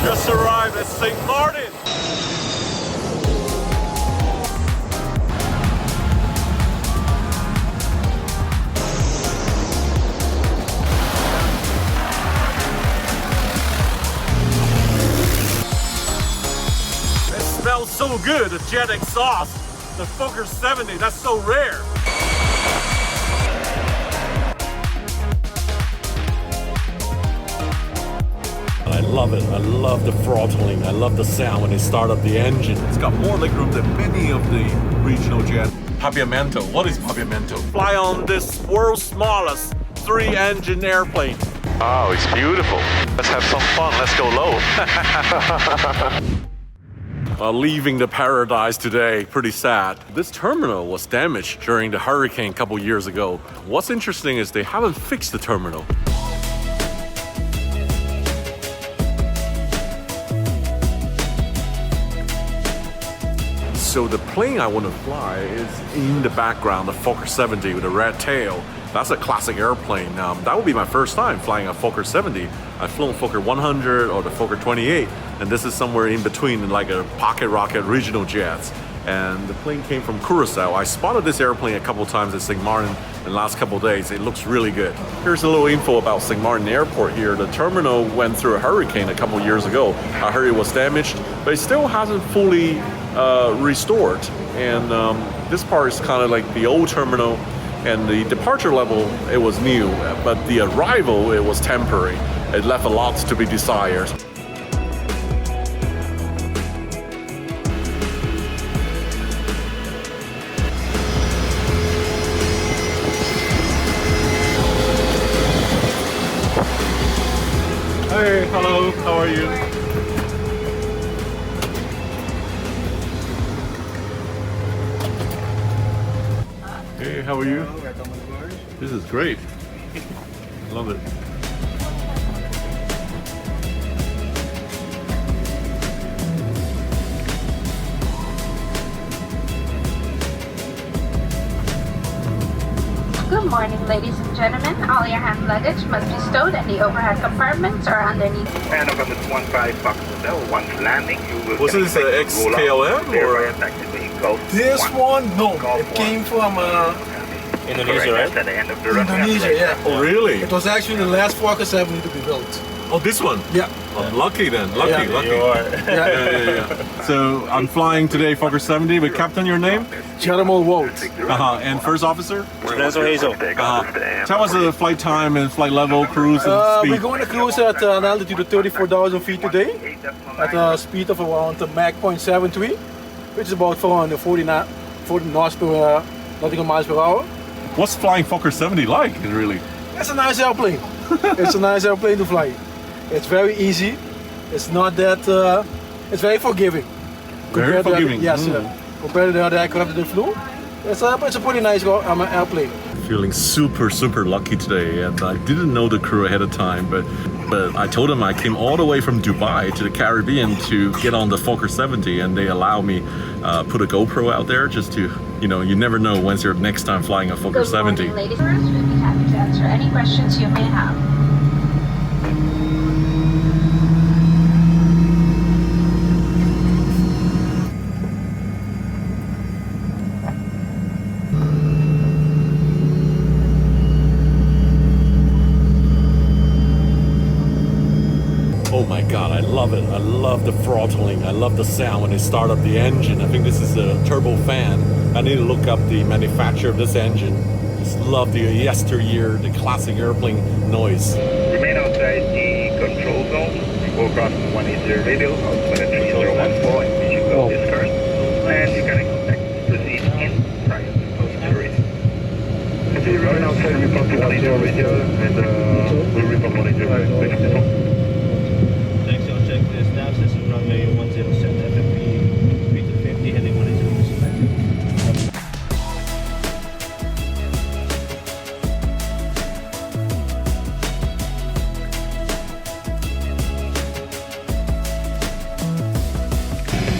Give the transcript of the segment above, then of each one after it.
Just arrived at St Maarten. It smells so good, the jet exhaust. The Fokker 70, that's so rare. I love it. I love the throttling. I love the sound when they start up the engine. It's got more legroom than many of the regional jets. Papiamento. What is Papiamento? Fly on this world's smallest 3-engine airplane. Oh, it's beautiful. Let's have some fun. Let's go low. Leaving the paradise today, pretty sad. This terminal was damaged during the hurricane a couple years ago. What's interesting is they haven't fixed the terminal. So the plane I want to fly is in the background, the Fokker 70 with a red tail. That's a classic airplane. That would be my first time flying a Fokker 70. I've flown Fokker 100 or the Fokker 28, and this is somewhere in between, like a pocket rocket regional jets. And the plane came from Curacao. I spotted this airplane a couple times at St Maarten in the last couple days. It looks really good. Here's a little info about St Maarten Airport here. The terminal went through a hurricane a couple years ago. I heard it was damaged, but it still hasn't fully restored. And this part is kind of like the old terminal, and the departure level, it was new, but the arrival, it was temporary. It left a lot to be desired. Hey, hello, how are you? Hey, how are you? This is great. Love it. Good morning, ladies and gentlemen. All your hand luggage must be stowed in the overhead compartments or underneath. And November 15 Fox Hotel, once landing, you will Was this an XKLM or? This one, no. It came from Indonesia, right? At the end of the Indonesia, yeah. Oh, really? It was actually the last Fokker 70 to be built. Oh, this one? Yeah. I'm lucky then. Lucky, Yeah. lucky. You are. Yeah. So I'm flying today Fokker 70 with Captain, your name? Jeremy Wout. And first officer? Lorenzo Hazel. Tell us the flight time and flight level, cruise and speed. We're going to cruise at an altitude of 34,000 feet today at a speed of around Mach 0.73, which is about 440 nautical miles per hour. What's flying Fokker 70 like, really? It's a nice airplane. It's a nice airplane to fly. It's very easy. It's not that. It's very forgiving. Very forgiving. Yes, compared to the other aircraft that they flew, it's a pretty nice airplane. Feeling super lucky today, and I didn't know the crew ahead of time, but I told them I came all the way from Dubai to the Caribbean to get on the Fokker 70, and they allow me put a GoPro out there just to, you never know when's your next time flying a Fokker 70. Good morning, ladies. We'll be happy to answer any questions you may have. Oh my God, I love it. I love the throttling. I love the sound when they start up the engine. I think this is a turbo fan. I need to look up the manufacturer of this engine. Just love the yesteryear, the classic airplane noise. Remain outside the control zone. Go across the 180 radio, altitude 3014, and you go this current. And you can expect proceed in prior to closing the radio. Okay, remain outside, report to 180 radio, and we'll report 180. Thanks, I'll check this now. This is runway 107 FFP 350 heading 180.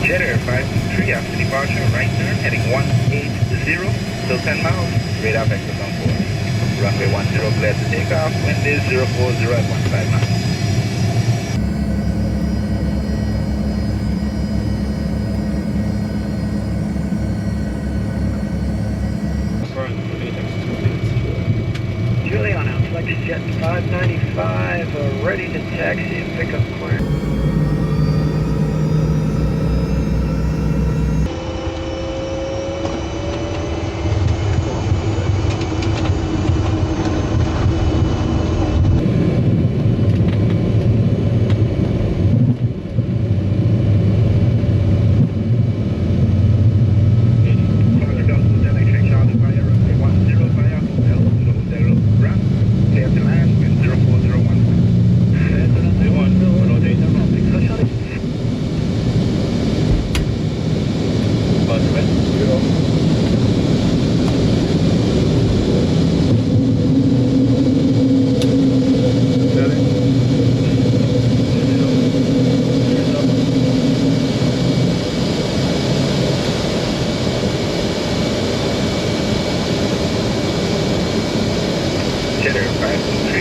Jet Air 523 after departure, right turn, heading 180, still 10 miles, radar vectors on board. Runway 10 clear to take off, wind is 040 at 15 miles.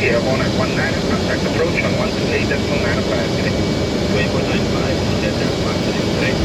Airborne at 19, contact approach on 128.95 today. 20.95, get there, 123.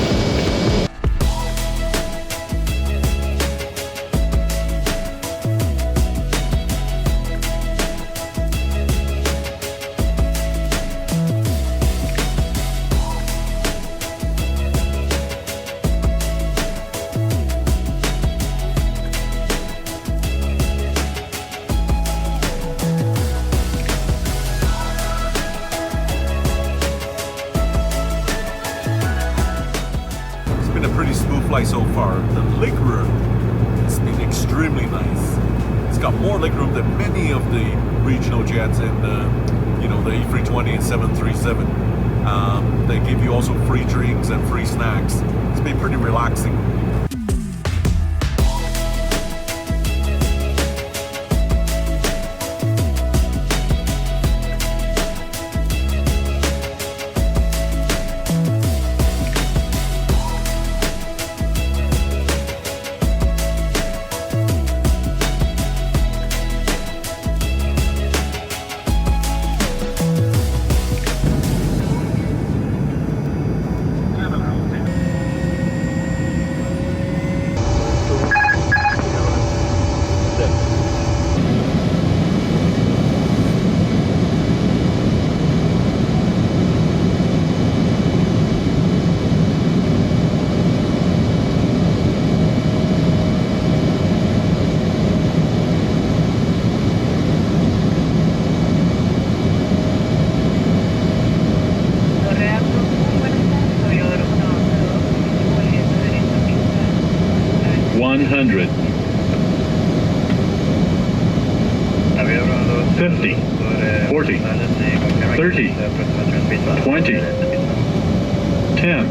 Pretty smooth flight so far. The leg room has been extremely nice. It's got more leg room than many of the regional jets and the A320 and 737. They give you also free drinks and free snacks. It's been pretty relaxing. $100. 50. 40. 30. 20. 10.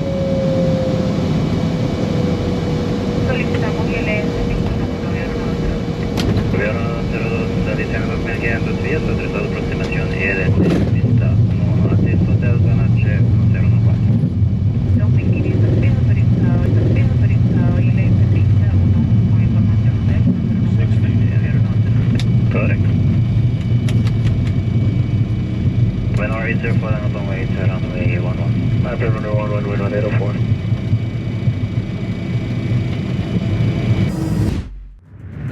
Solicitamos ILS 519 Gobierno 02, diciendo 2500 días, autorizado aproximación ILS pista 1, Atis Hotel Zona Check 014. 2500 pies autorizado ILS pista 1 con información de Correct. When are is there for the runway 11? After runway 11, wind 1804.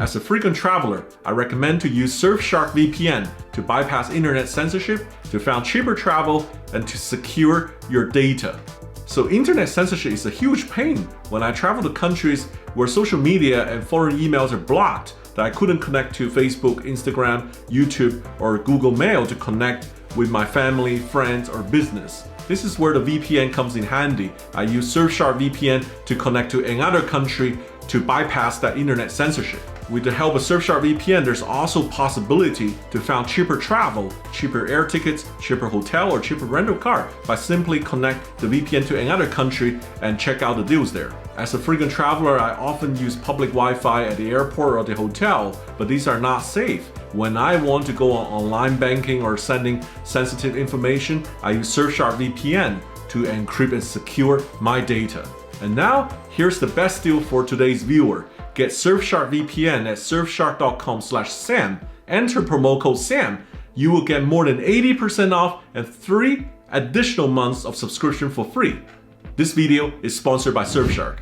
As a frequent traveler, I recommend to use Surfshark VPN to bypass internet censorship, to find cheaper travel, and to secure your data. So internet censorship is a huge pain when I travel to countries where social media and foreign emails are blocked, that I couldn't connect to Facebook, Instagram, YouTube, or Google Mail to connect with my family, friends, or business. This is where the VPN comes in handy. I use Surfshark VPN to connect to another country to bypass that internet censorship. With the help of Surfshark VPN, there's also possibility to find cheaper travel, cheaper air tickets, cheaper hotel, or cheaper rental car by simply connect the VPN to another country and check out the deals there. As a frequent traveler, I often use public Wi-Fi at the airport or the hotel, but these are not safe. When I want to go on online banking or sending sensitive information, I use Surfshark VPN to encrypt and secure my data. And now, here's the best deal for today's viewer. Get Surfshark VPN at surfshark.com/Sam. Enter promo code SAM. You will get more than 80% off and 3 additional months of subscription for free. This video is sponsored by Surfshark.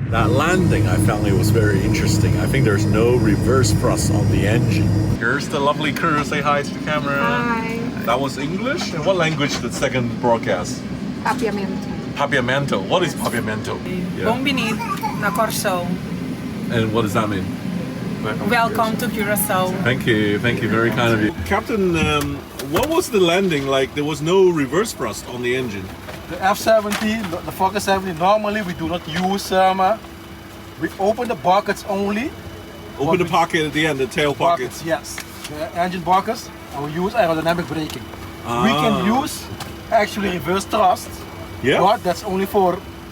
That landing, I found it was very interesting. I think there's no reverse thrust on the engine. Here's the lovely crew. Say hi to the camera. Hi. That was English? And what language the second broadcast? Papiamento. Papiamento. What is Papiamento? Bumbini na Corso. And what does that mean? Welcome to Curacao. Thank you, very kind of you. Captain, what was the landing like? There was no reverse thrust on the engine. The F-70, the Fokker 70, normally we do not use, we open the buckets only. Open the pocket at the end, the tail pockets. Yes, the engine buckets, and we use aerodynamic braking. We can use actually reverse thrust, but that's only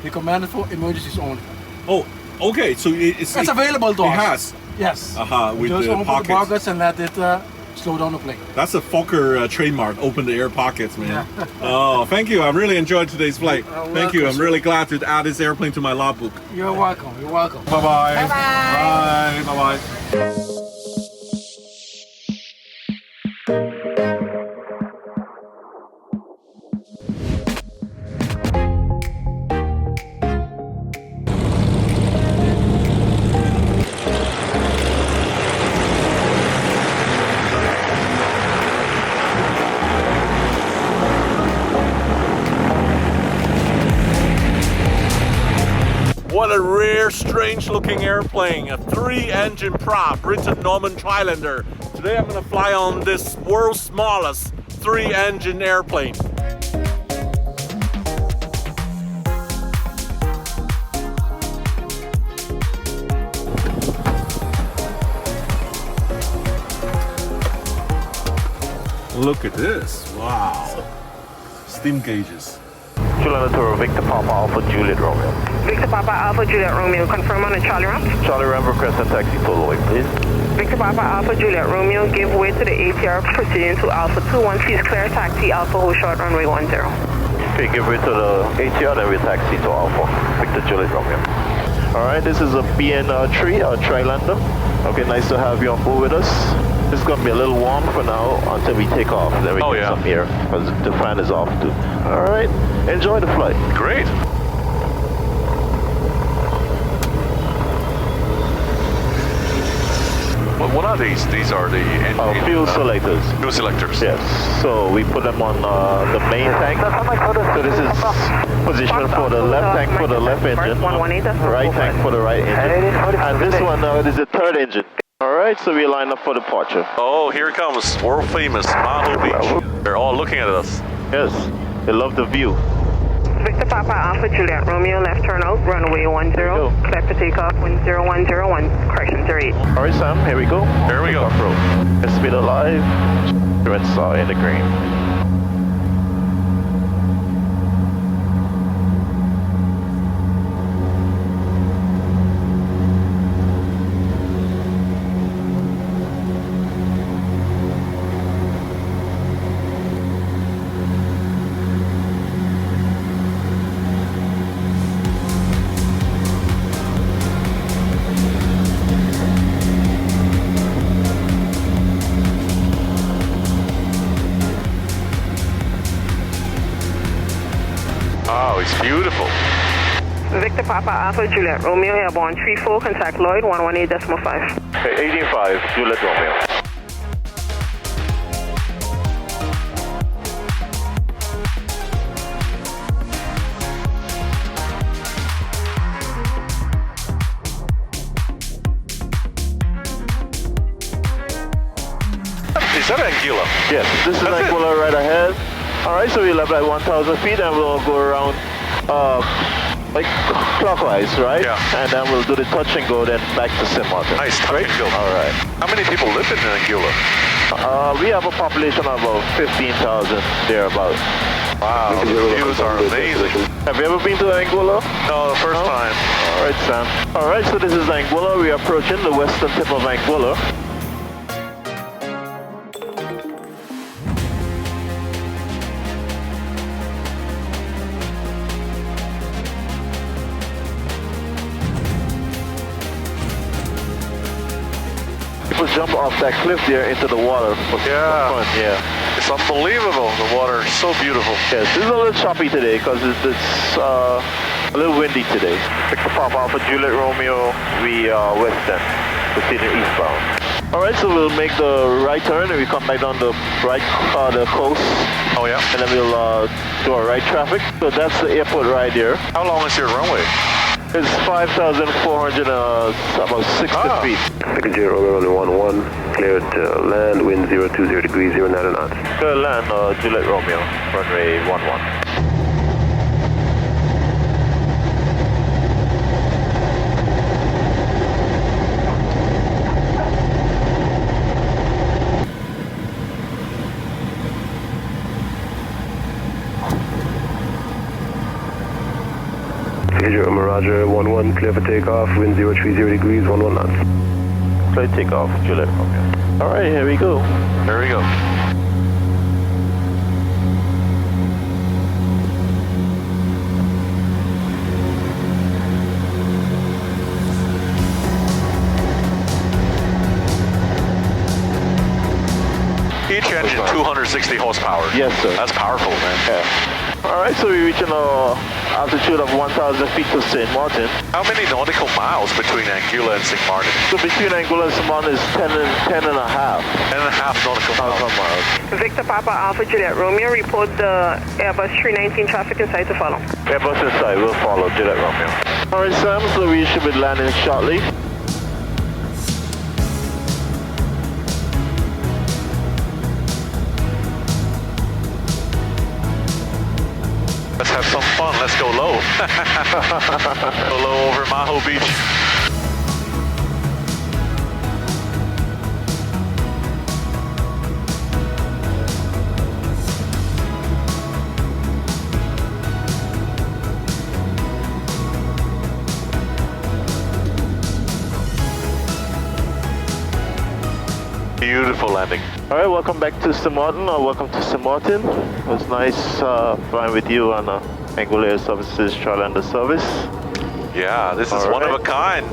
recommended for emergencies only. Oh, okay, so it's available to us. It has? Yes. With just the open pockets. the buckets and let it slow down the plane. That's a Fokker trademark, open the air pockets, man. Oh, thank you. I really enjoyed today's flight. Thank you. I'm really glad to add this airplane to my logbook. You're welcome. You're welcome. Bye-bye. Bye-bye. Bye. Bye-bye. What a rare, strange-looking airplane, a 3-engine prop, Britten-Norman Trislander. Today I'm going to fly on this world's smallest 3-engine airplane. Look at this, wow. Steam gauges. Juliana Tower, Victor Papa Alpha Juliet Romeo. Victor Papa Alpha Juliet Romeo, confirm on the Charlie ramp. Charlie ramp request and taxi total away, please. Victor Papa Alpha Juliet Romeo, give way to the ATR proceeding to Alpha 21, please clear taxi Alpha hold short runway 10. Okay, give way to the ATR, then we taxi to Alpha. Victor Juliet Romeo. Alright, this is a BN3 Trilander. Okay, nice to have you on board with us. It's going to be a little warm for now until we take off. Then we get some air because the fan is off too. Alright, enjoy the flight. Great. What are these? These are the fuel selectors. Fuel selectors. Yes. So we put them on the main tank. So this is position for the left tank for the left engine, right tank for the right engine, and this one is the third engine. Alright, so we line up for departure. Oh, here it comes. World famous Maho Beach. They're all looking at us. Yes, they love the view. Victor Papa Alpha Juliet Romeo, left turn out, runway 10, clear for takeoff, 10101, correction 38. Alright Sam, here we go. Here we go. Let's speed alive. Red in the green. Oh, it's beautiful. Victor Papa Alpha Juliet Romeo, airborne 34, contact Lloyd 118.5. Okay, 18.5, Juliet Romeo. Is that Anguilla? Yes, this is Anguilla right ahead. Alright, so we'll have like 1,000 feet and we'll go around like clockwise, right? Yeah. And then we'll do the touch and go then back to St Maarten. Nice, touch and go. Alright. How many people live in Anguilla? We have a population of about 15,000 thereabouts. Wow, the views are amazing. Have you ever been to Anguilla? No, the first time. Alright, Sam. Alright, so this is Anguilla. We are approaching the western tip of Anguilla. People jump off that cliff there into the water. For fun. Yeah. It's unbelievable. The water is so beautiful. Yes, this is a little choppy today because it's a little windy today. Victor Papa Alpha Juliet Romeo, we western, proceeding eastbound. Alright, so we'll make the right turn and we come back down the right the coast. Oh yeah. And then we'll do our right traffic. So that's the airport right here. How long is your runway? It's 5,400, about 60 feet. Package 0, runway 11, cleared to land, wind 020 degrees, 09 knots. Clear land, Juliet Romeo, runway 11. Roger, 11, clear for takeoff, wind 030 degrees, 11 knots. Clear takeoff, Juliet Romeo. Alright, here we go. There we go. Each engine 260 horsepower. Yes, sir. That's powerful, man. Yeah. Alright, so we're reaching an altitude of 1,000 feet to St Maarten. How many nautical miles between Anguilla and St Maarten? So between Anguilla and St Maarten is 10 and a half. 10 and a half nautical miles. Victor Papa Alpha Juliet Romeo, report the Airbus 319 traffic inside to follow. Airbus inside, we'll follow Juliet Romeo. Alright, Sam, so we should be landing shortly. Let's have some fun. Let's go low. Go low over Maho Beach. Beautiful landing. All right, welcome back to St Maarten, welcome to St Maarten. It was nice flying with you on Anguilla Services Trislander service. Yeah, this is one of a kind.